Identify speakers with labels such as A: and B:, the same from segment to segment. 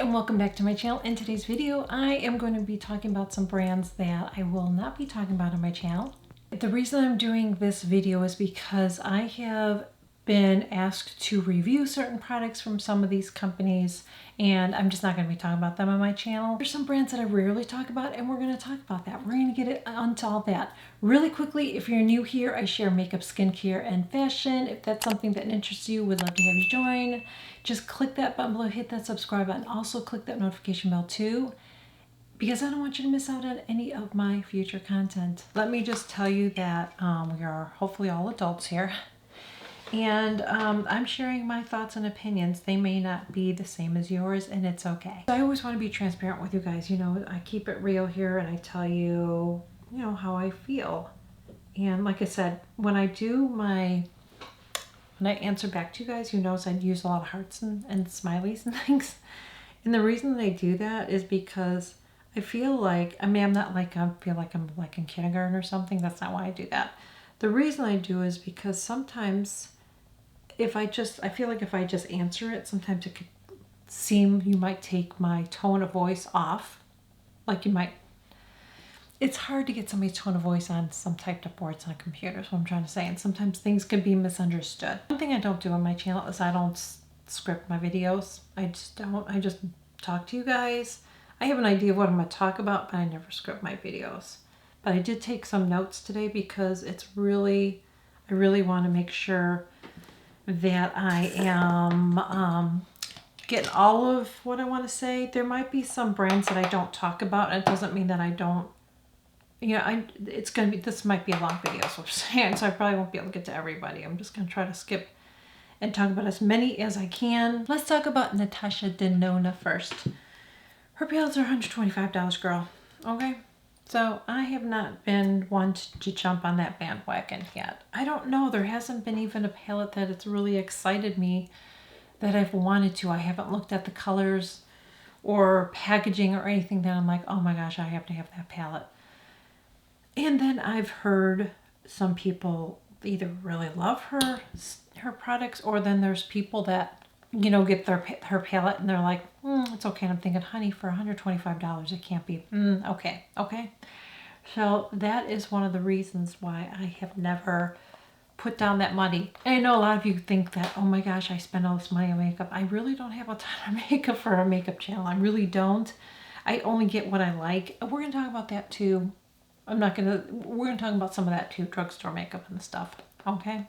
A: and welcome back to my channel. In today's video, I am going to be talking about some brands that I will not be talking about on my channel. The reason I'm doing this video is because I have been asked to review certain products from some of these companies, and I'm just not going to be talking about them on my channel. There's some brands that I rarely talk about, and we're going to talk about that. We're going to get it onto all that. Really quickly, if you're new here, I share makeup, skincare, and fashion. If that's something that interests you, would love to have you join. Just click that button below, hit that subscribe button. Also click that notification bell too, because I don't want you to miss out on any of my future content. Let me just tell you that we are hopefully all adults here. And I'm sharing my thoughts and opinions. They may not be the same as yours, and it's okay. I always want to be transparent with you guys. You know, I keep it real here, and I tell you, you know, how I feel. And like I said, when I answer back to you guys, you notice I use a lot of hearts and smileys and things. And the reason that I do that is because I feel like, I mean, I'm not like, I feel like I'm like in kindergarten or something. That's not why I do that. The reason I do is because sometimes I feel like if I just answer it, sometimes it could seem, you might take my tone of voice off. Like you might, it's hard to get somebody's tone of voice on some typed up words on a computer, is what I'm trying to say. And sometimes things can be misunderstood. One thing I don't do on my channel is I don't script my videos. I just don't. I just talk to you guys. I have an idea of what I'm going to talk about, but I never script my videos. But I did take some notes today because it's really, I really want to make sure that I am getting all of what I want to say. There might be some brands that I don't talk about, and it doesn't mean that I don't, you know, it's going to be, this might be a long video, so I'm saying, so I probably won't be able to get to everybody. I'm just going to try to skip and talk about as many as I can. Let's talk about Natasha Denona first. Her palettes are $125, girl. Okay? So I have not been one to jump on that bandwagon yet. I don't know. There hasn't been even a palette that it's really excited me that I've wanted to. I haven't looked at the colors or packaging or anything that I'm like, oh my gosh, I have to have that palette. And then I've heard some people either really love her products, or then there's people that, you know, get her palette and they're like, it's okay. And I'm thinking, honey, for $125, it can't be. Okay. So that is one of the reasons why I have never put down that money. And I know a lot of you think that, oh my gosh, I spend all this money on makeup. I really don't have a ton of makeup for a makeup channel. I really don't. I only get what I like. We're going to talk about that too. We're going to talk about some of that too, drugstore makeup and stuff. Okay.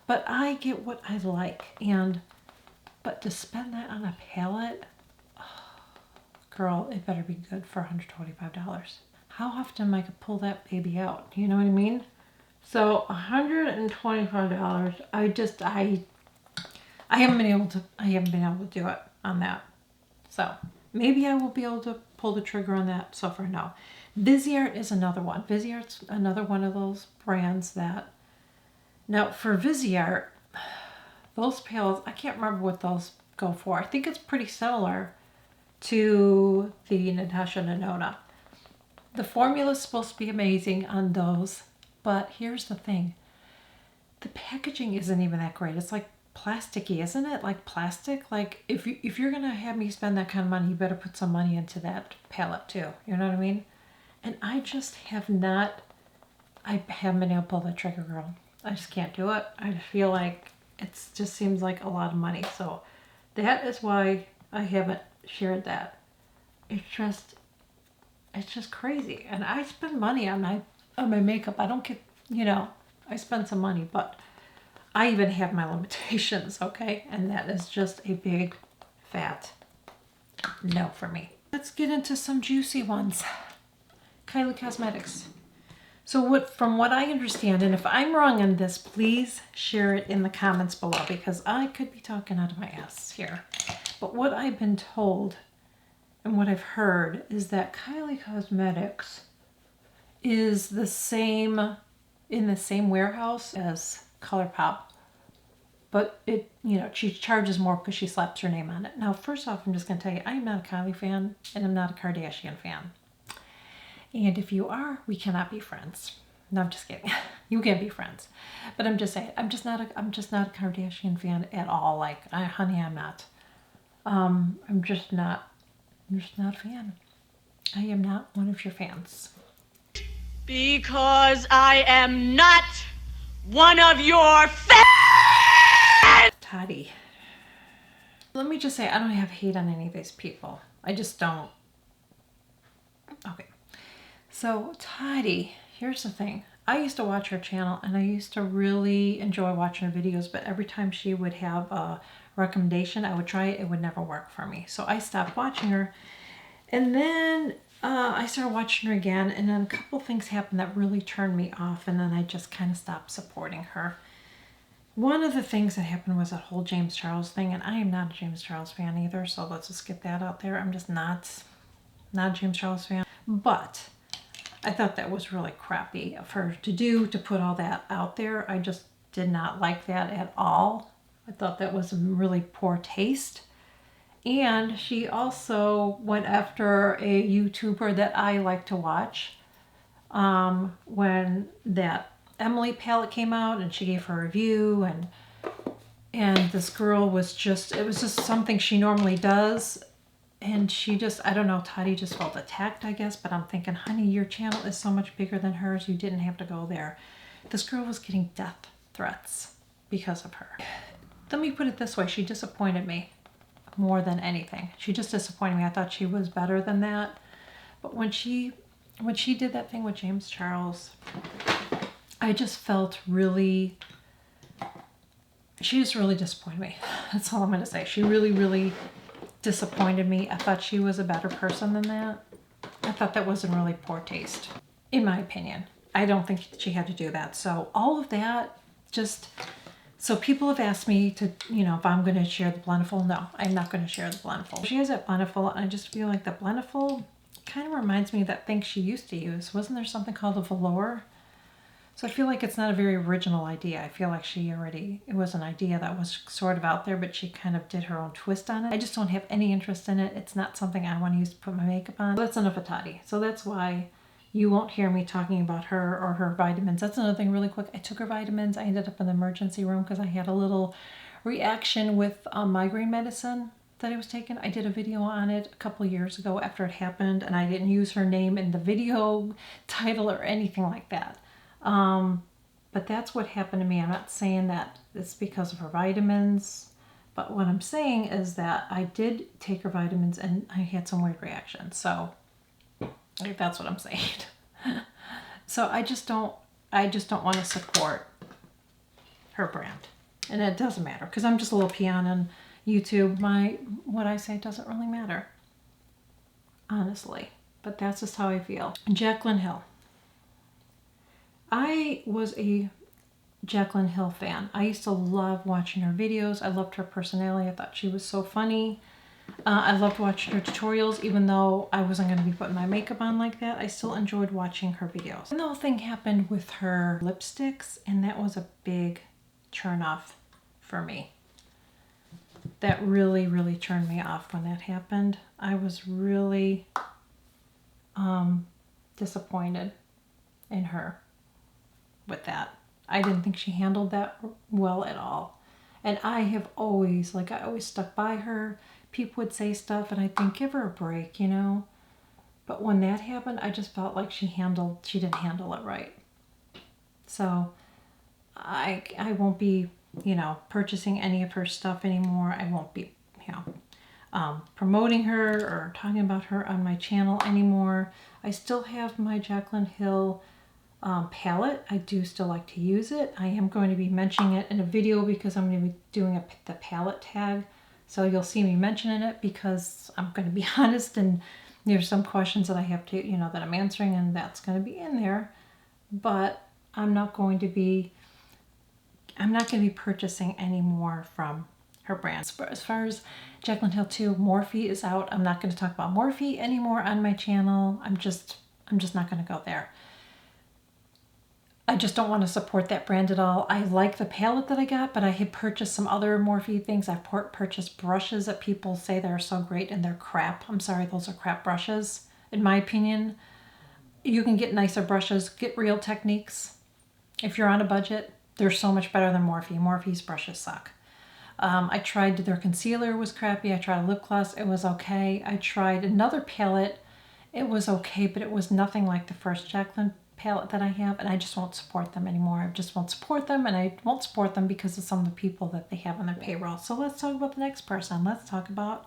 A: But I get what I like, but to spend that on a palette, oh, girl, it better be good for $125. How often am I gonna pull that baby out? You know what I mean? So $125. I haven't been able to do it on that. So maybe I will be able to pull the trigger on that. So for now, Viseart is another one. Viseart's another one of those brands that. Now for Viseart, those palettes, I can't remember what those go for. I think it's pretty similar to the Natasha Denona. The formula is supposed to be amazing on those, but here's the thing. The packaging isn't even that great. It's like plasticky, isn't it? Like plastic. Like if you're going to have me spend that kind of money, you better put some money into that palette too. You know what I mean? And I just haven't been able to pull the trigger, girl. I just can't do it. I just feel like it just seems like a lot of money. So that is why I haven't shared that. It's just crazy. And I spend money on my makeup. I don't get, you know, I spend some money, but I even have my limitations, okay? And that is just a big fat no for me. Let's get into some juicy ones. Kylie Cosmetics. So from what I understand, and if I'm wrong on this, please share it in the comments below, because I could be talking out of my ass here. But what I've been told and what I've heard is that Kylie Cosmetics is in the same warehouse as ColourPop, but she charges more because she slaps her name on it. Now, first off, I'm just going to tell you, I am not a Kylie fan, and I'm not a Kardashian fan. And if you are, we cannot be friends. No, I'm just kidding. You can be friends. But I'm just saying, I'm just not a Kardashian fan at all. Like, honey, I'm not. I'm just not. I'm just not a fan. I am not one of your fans.
B: Because I am not one of your fans!
A: Toddy. Let me just say, I don't have hate on any of these people. I just don't. Okay. So, Toddy, here's the thing. I used to watch her channel and I used to really enjoy watching her videos, but every time she would have a recommendation, I would try it. It would never work for me. So I stopped watching her. And then I started watching her again, and then a couple things happened that really turned me off, and then I just kind of stopped supporting her. One of the things that happened was that whole James Charles thing, and I am not a James Charles fan either, so let's just get that out there. I'm just not a James Charles fan. But I thought that was really crappy of her to do, to put all that out there. I just did not like that at all. I thought that was a really poor taste. And she also went after a YouTuber that I like to watch. When that Emily palette came out and she gave her review, and this girl was just, it was just something she normally does. And she just, I don't know, Toddy just felt attacked, I guess. But I'm thinking, honey, your channel is so much bigger than hers. You didn't have to go there. This girl was getting death threats because of her. Let me put it this way. She disappointed me more than anything. She just disappointed me. I thought she was better than that. But when she did that thing with James Charles, I just felt really, she just really disappointed me. That's all I'm going to say. She really, really disappointed me. I thought she was a better person than that. I thought that was in really poor taste, in my opinion. I don't think she had to do that. So all of that just... So people have asked me to, you know, if I'm going to share the Blendiful. No, I'm not going to share the Blendiful. She has that Blendiful, and I just feel like the Blendiful kind of reminds me of that thing she used to use. Wasn't there something called a velour? So I feel like it's not a very original idea. I feel like it was an idea that was sort of out there, but she kind of did her own twist on it. I just don't have any interest in it. It's not something I want to use to put my makeup on. So that's enough of Toddy. So that's why you won't hear me talking about her or her vitamins. That's another thing really quick. I took her vitamins. I ended up in the emergency room because I had a little reaction with migraine medicine that I was taking. I did a video on it a couple years ago after it happened, and I didn't use her name in the video title or anything like that. But that's what happened to me. I'm not saying that it's because of her vitamins, but what I'm saying is that I did take her vitamins and I had some weird reactions. So that's what I'm saying. So I just don't want to support her brand. And it doesn't matter because I'm just a little peon on YouTube. What I say doesn't really matter, honestly. But that's just how I feel. Jaclyn Hill. I was a Jaclyn Hill fan. I used to love watching her videos. I loved her personality. I thought she was so funny. I loved watching her tutorials, even though I wasn't going to be putting my makeup on like that. I still enjoyed watching her videos. And the whole thing happened with her lipsticks, and that was a big turn off for me. That really, really turned me off when that happened. I was really disappointed in her with that. I didn't think she handled that well at all. And I have always, I always stuck by her. People would say stuff and I think, give her a break, you know. But when that happened, I just felt like she didn't handle it right. So I won't be, you know, purchasing any of her stuff anymore. I won't be, you know, promoting her or talking about her on my channel anymore. I still have my Jaclyn Hill palette. I do still like to use it. I am going to be mentioning it in a video because I'm going to be doing the palette tag. So you'll see me mentioning it because I'm going to be honest, and there's some questions that I have to, you know, that I'm answering, and that's going to be in there. But I'm not going to be purchasing any more from her brands. As far as Jaclyn Hill 2, Morphe is out. I'm not going to talk about Morphe anymore on my channel. I'm just not going to go there. I just don't want to support that brand at all. I like the palette that I got, but I had purchased some other Morphe things. I've purchased brushes that people say they're so great and they're crap. I'm sorry, those are crap brushes. In my opinion, you can get nicer brushes, get Real Techniques. If you're on a budget, they're so much better than Morphe. Morphe's brushes suck. I tried their concealer, was crappy. I tried a lip gloss, it was okay. I tried another palette, it was okay, but it was nothing like the first Jaclyn palette that I have, and I just won't support them anymore. I just won't support them, and I won't support them because of some of the people that they have on their payroll. So let's talk about the next person. Let's talk about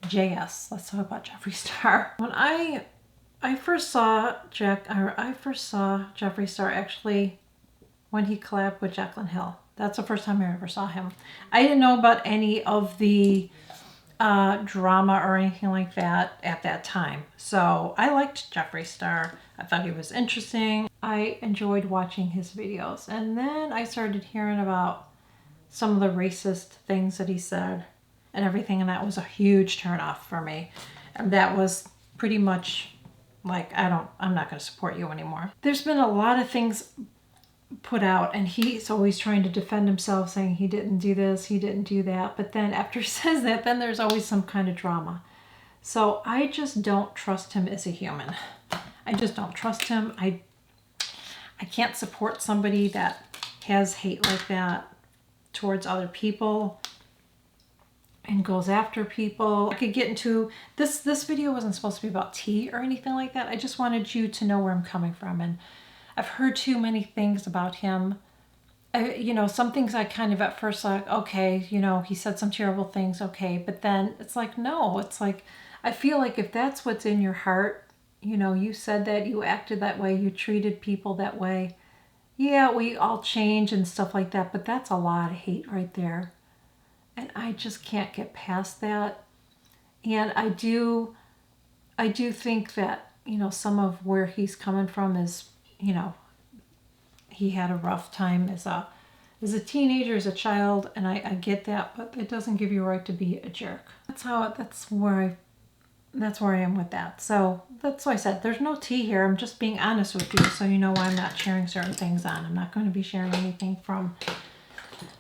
A: JS. Let's talk about Jeffree Star. When I first saw Jeffree Star actually when he collabed with Jaclyn Hill. That's the first time I ever saw him. I didn't know about any of the drama or anything like that at that time. So I liked Jeffree Star. I thought he was interesting. I enjoyed watching his videos. And then I started hearing about some of the racist things that he said and everything, and that was a huge turnoff for me. And that was pretty much like, I'm not going to support you anymore. There's been a lot of things put out, and he's always trying to defend himself, saying he didn't do this, he didn't do that. But then after he says that, then there's always some kind of drama. So I just don't trust him as a human. I just don't trust him. I can't support somebody that has hate like that towards other people and goes after people. I could get into this video wasn't supposed to be about tea or anything like that. I just wanted you to know where I'm coming from, and I've heard too many things about him. Some things I kind of at first like, okay, he said some terrible things, okay, but then it's like, no, it's like, I feel like if that's what's in your heart, you said that, you acted that way, you treated people that way, yeah, we all change and stuff like that, but that's a lot of hate right there. And I just can't get past that. And I do think that, some of where he's coming from is, he had a rough time as a teenager, as a child, and I get that, but it doesn't give you a right to be a jerk. That's where I am with that. So that's why I said there's no tea here. I'm just being honest with you, so you know why I'm not sharing certain things on. I'm not going to be sharing anything from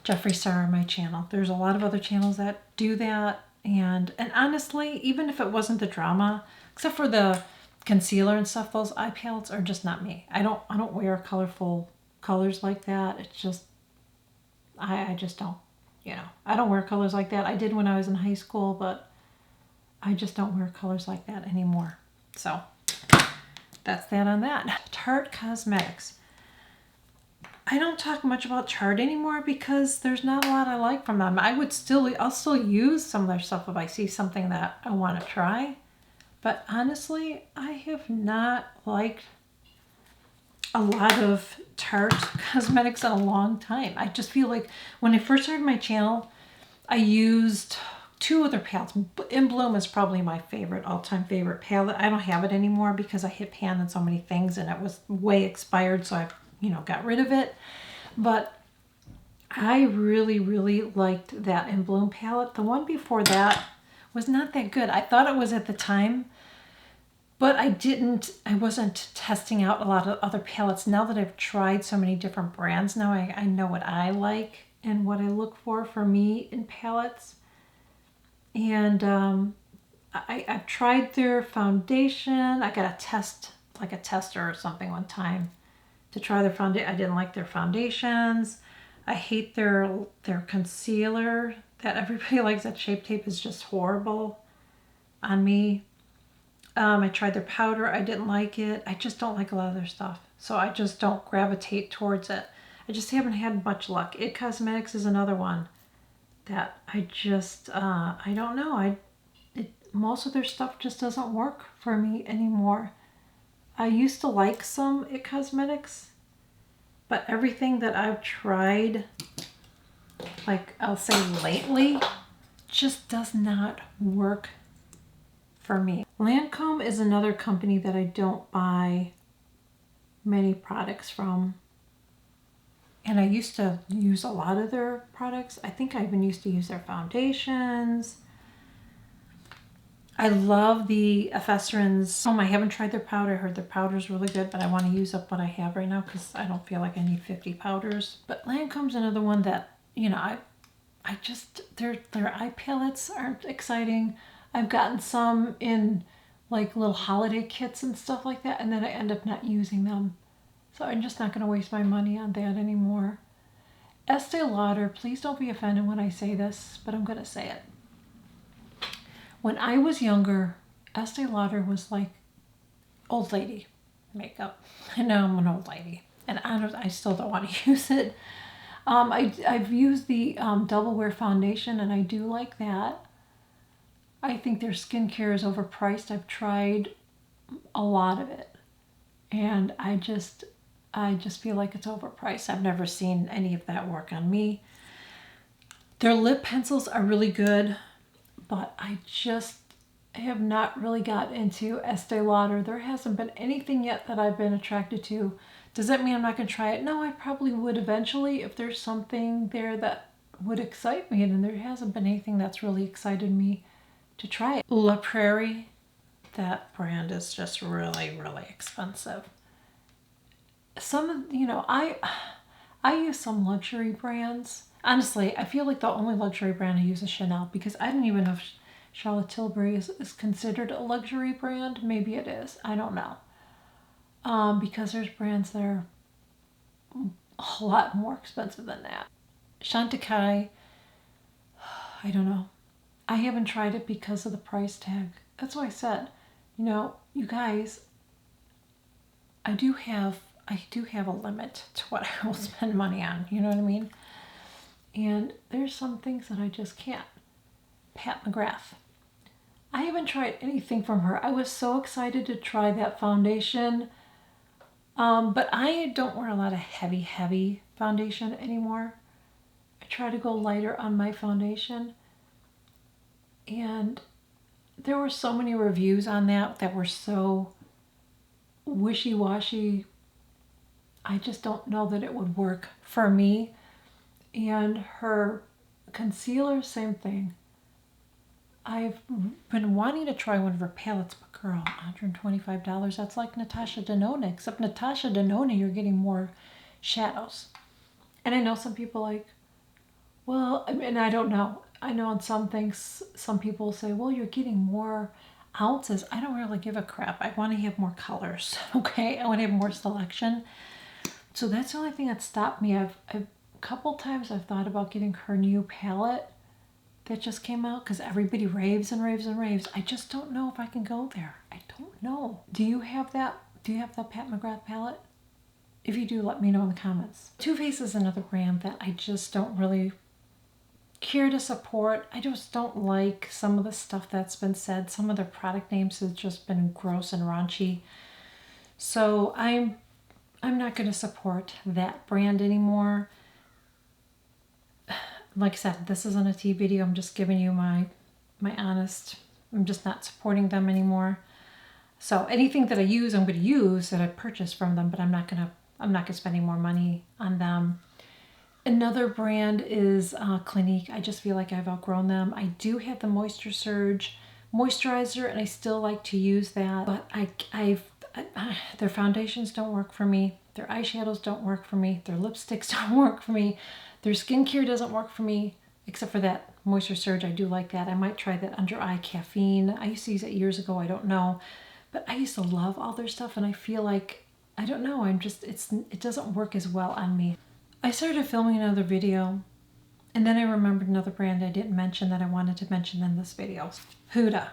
A: Jeffree Star on my channel. There's a lot of other channels that do that, and honestly, even if it wasn't the drama, except for the concealer and stuff, those eye palettes are just not me. I don't wear colorful colors like that. It's just I just don't, I don't wear colors like that. I did when I was in high school, but I just don't wear colors like that anymore. So that's that on that. Tarte Cosmetics. I don't talk much about Tarte anymore because there's not a lot I like from them. I'll still use some of their stuff if I see something that I want to try. But honestly, I have not liked a lot of Tarte Cosmetics in a long time. I just feel like when I first started my channel, I used two other palettes. In Bloom is probably my all-time favorite palette. I don't have it anymore because I hit pan on so many things and it was way expired, so I got rid of it. But I really, really liked that In Bloom palette. The one before that was not that good. I thought it was at the time, but I wasn't testing out a lot of other palettes. Now that I've tried so many different brands, now I know what I like and what I look for me in palettes. And I've tried their foundation. I got a tester or something one time to try their foundation. I didn't like their foundations. I hate their concealer that everybody likes. That Shape Tape is just horrible on me. I tried their powder. I didn't like it. I just don't like a lot of their stuff. So I just don't gravitate towards it. I just haven't had much luck. It Cosmetics is another one that I just, I don't know. Most of their stuff just doesn't work for me anymore. I used to like some It Cosmetics, but everything that I've tried, like I'll say lately, just does not work for me. Lancome is another company that I don't buy many products from. And I used to use a lot of their products. I think I even used to use their foundations. I love the Ephesrins. I haven't tried their powder. I heard their powder's really good, but I want to use up what I have right now because I don't feel like I need 50 powders. But Lancome's another one that, I just, their eye palettes aren't exciting. I've gotten some in like little holiday kits and stuff like that, and then I end up not using them. So I'm just not going to waste my money on that anymore. Estee Lauder, please don't be offended when I say this, but I'm going to say it. When I was younger, Estee Lauder was like old lady makeup. And now I'm an old lady. And I still don't want to use it. I've used the Double Wear foundation, and I do like that. I think their skincare is overpriced. I've tried a lot of it, and I just feel like it's overpriced. I've never seen any of that work on me. Their lip pencils are really good, but I have not really got into Estee Lauder. There hasn't been anything yet that I've been attracted to. Does that mean I'm not going to try it? No, I probably would eventually if there's something there that would excite me, and there hasn't been anything that's really excited me to try it. La Prairie, that brand is just really, really expensive. I use some luxury brands. Honestly, I feel like the only luxury brand I use is Chanel, because I didn't even know if Charlotte Tilbury is considered a luxury brand. Maybe it is. I don't know. Because there's brands that are a lot more expensive than that. Chantecaille, I don't know. I haven't tried it because of the price tag. That's why I said, you guys, I do have a limit to what I will spend money on. You know what I mean? And there's some things that I just can't. Pat McGrath. I haven't tried anything from her. I was so excited to try that foundation. But I don't wear a lot of heavy foundation anymore. I try to go lighter on my foundation. And there were so many reviews on that were so wishy-washy. I just don't know that it would work for me. And her concealer, same thing. I've been wanting to try one of her palettes, but girl, $125. That's like Natasha Denona, except Natasha Denona, you're getting more shadows. And I know some people like, well, I mean, I don't know. I know on some things, some people say, well, you're getting more ounces. I don't really give a crap. I want to have more colors, okay? I want to have more selection. So that's the only thing that stopped me. A couple times I've thought about getting her new palette that just came out, because everybody raves and raves and raves. I just don't know if I can go there. I don't know. Do you have that? Do you have the Pat McGrath palette? If you do, let me know in the comments. Too Faced is another brand that I just don't really care to support. I just don't like some of the stuff that's been said. Some of their product names have just been gross and raunchy. So I'm not going to support that brand anymore. Like I said, this isn't a tea video. I'm just giving you my honest. I'm just not supporting them anymore. So anything that I use, I'm going to use that I purchased from them, but I'm not going to spend any more money on them. Another brand is Clinique. I just feel like I've outgrown them. I do have the Moisture Surge moisturizer, and I still like to use that. But their foundations don't work for me. Their eyeshadows don't work for me. Their lipsticks don't work for me. Their skincare doesn't work for me, except for that Moisture Surge. I do like that. I might try that Under Eye Caffeine. I used to use it years ago. I don't know. But I used to love all their stuff, and I feel like, I don't know, it doesn't work as well on me. I started filming another video, and then I remembered another brand I didn't mention that I wanted to mention in this video. Huda.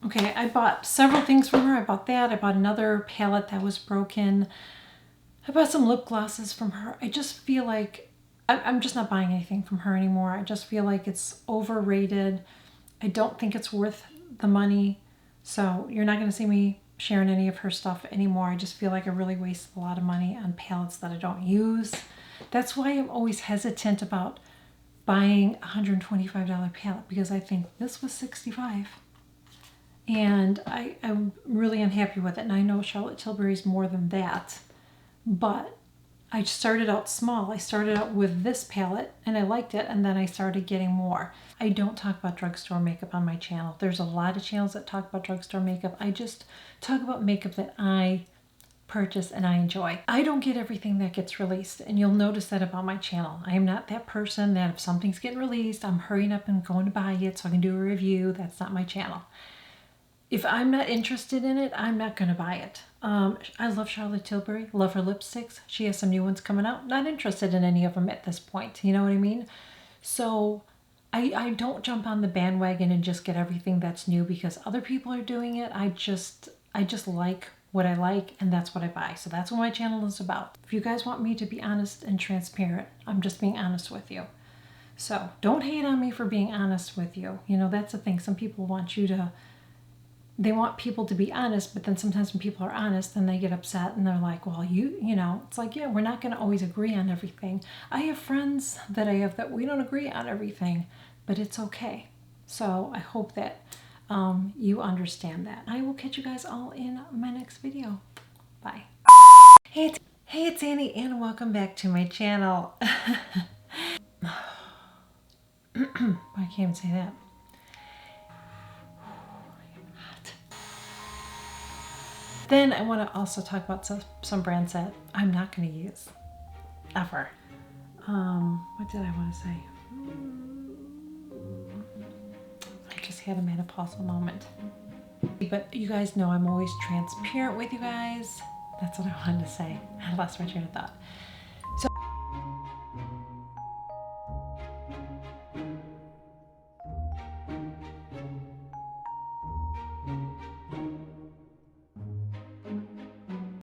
A: Okay, I bought several things from her. I bought that. I bought another palette that was broken. I bought some lip glosses from her. I just feel like I'm just not buying anything from her anymore. I just feel like it's overrated. I don't think it's worth the money. So you're not going to see me sharing any of her stuff anymore. I just feel like I really wasted a lot of money on palettes that I don't use. That's why I'm always hesitant about buying a $125 palette, because I think this was $65. And I'm really unhappy with it. And I know Charlotte Tilbury's more than that. But I started out small. I started out with this palette and I liked it, and then I started getting more. I don't talk about drugstore makeup on my channel. There's a lot of channels that talk about drugstore makeup. I just talk about makeup that I purchase and I enjoy. I don't get everything that gets released, and you'll notice that about my channel. I am not that person that if something's getting released, I'm hurrying up and going to buy it so I can do a review. That's not my channel. if I'm not interested in it, I'm not going to buy it. I love Charlotte Tilbury, love her lipsticks. She has some new ones coming out. Not interested in any of them at this point. You know what I mean? So I don't jump on the bandwagon and just get everything that's new because other people are doing it. I just like what I like, and that's what I buy. So that's what my channel is about. If you guys want me to be honest and transparent, I'm just being honest with you. So don't hate on me for being honest with you. You know, that's the thing. Some people want you to, they want people to be honest, but then sometimes when people are honest, then they get upset and they're like, well, you know, it's like, yeah, we're not going to always agree on everything. I have friends that I have that we don't agree on everything, but it's okay. So I hope that you understand that. I will catch you guys all in my next video. Bye. Hey, it's Annie, and welcome back to my channel. I can't even say that. Then I want to also talk about some brands that I'm not going to use ever. What did I want to say? I just had a menopausal moment. But you guys know I'm always transparent with you guys. That's what I wanted to say. I lost my train of thought.